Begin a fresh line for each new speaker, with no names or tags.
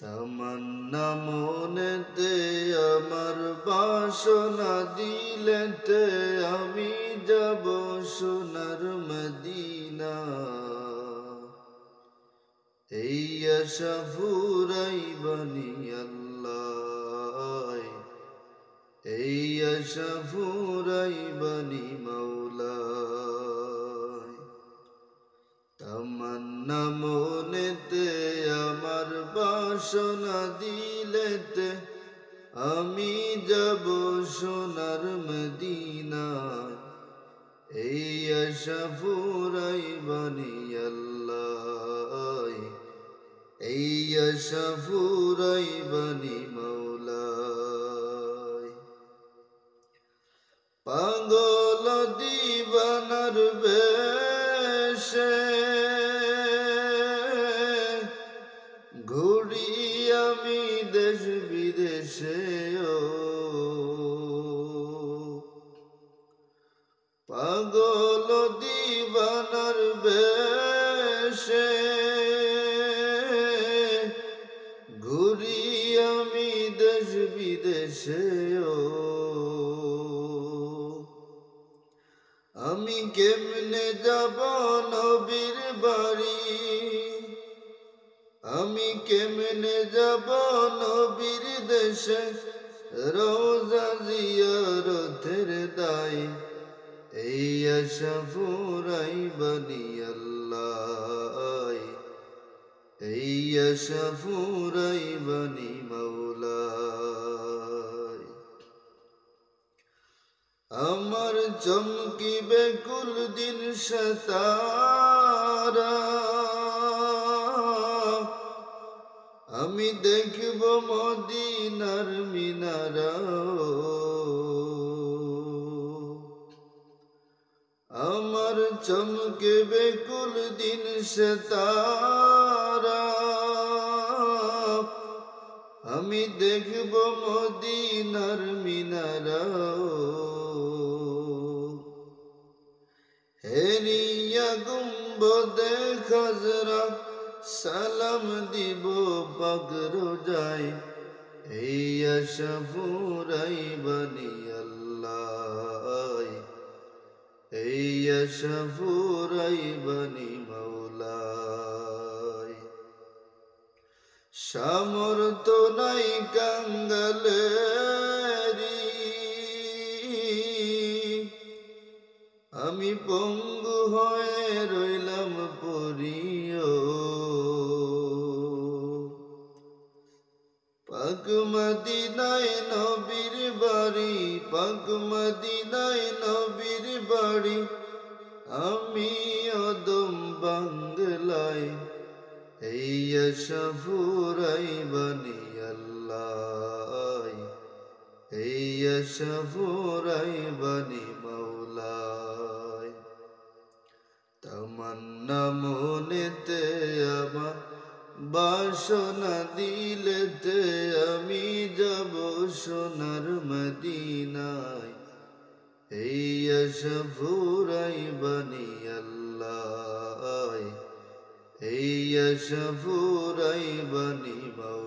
তামান্না মনেতে আমার বাসনা দিলেতে আমি যাব সোনার মদিনা। এই আশা ফুরাইবানি আল্লাহ, এই আশা ফুরাইবানি মাওলা। তামান্না মনেতে আমার বাসনা দিলেতে আমি যাব সোনার মদিনা। এই আশা ফুরাইবানি আল্লাহ, এই আশা ফুরাইবানি মাওলা। পাগল দিবানার বেশে ঘুরি আমি দেশ বিদেশে, পাগল দিবানার বেশে ঘুরি আমি দেশ বিদেশে। আমি কেমনে যাব নবীর বাড়ি, আমি কেমনে যাব নবীর দেশে, রওজা জিয়ারতের দায়। এই আশা ফুরাইবানি আল্লাহ, এই আশা ফুরাইবানি মাওলা। আমার চমকিবে কুল দিন সেতারা, আমি দেখব মদিনার মিনারা। আমার চমকিবে কুল দিন সেতারা, আমি দেখব মদিনার মিনারা। হেরিয়া গুম্বদে খাজরা সালাম দিব পাক রোজায়। এই আশা ফুরাইবানি আল্লাহ, এই আশা ফুরাইবানি মাওলা। সামর্থ্য নাই কাঙ্গালেরি, আমি পঙ্গু হয়ে রইলাম পরিও। পাক মদিনায় নবীর বাড়ি, পাক মদিনায় নবীর বাড়ি, আমি অদম বাংলায়। এই আশা ফুরাইবানি আল্লাহ, এই আশা ফুরাইবানি মাওলা। তামান্না মনেতে আমার বাসনা দিলেতে আমি যাব সোনার মদিনায়। এই আশা ফুরাইবানি আল্লাহ, এই আশা ফুরাইবানি মাওলা।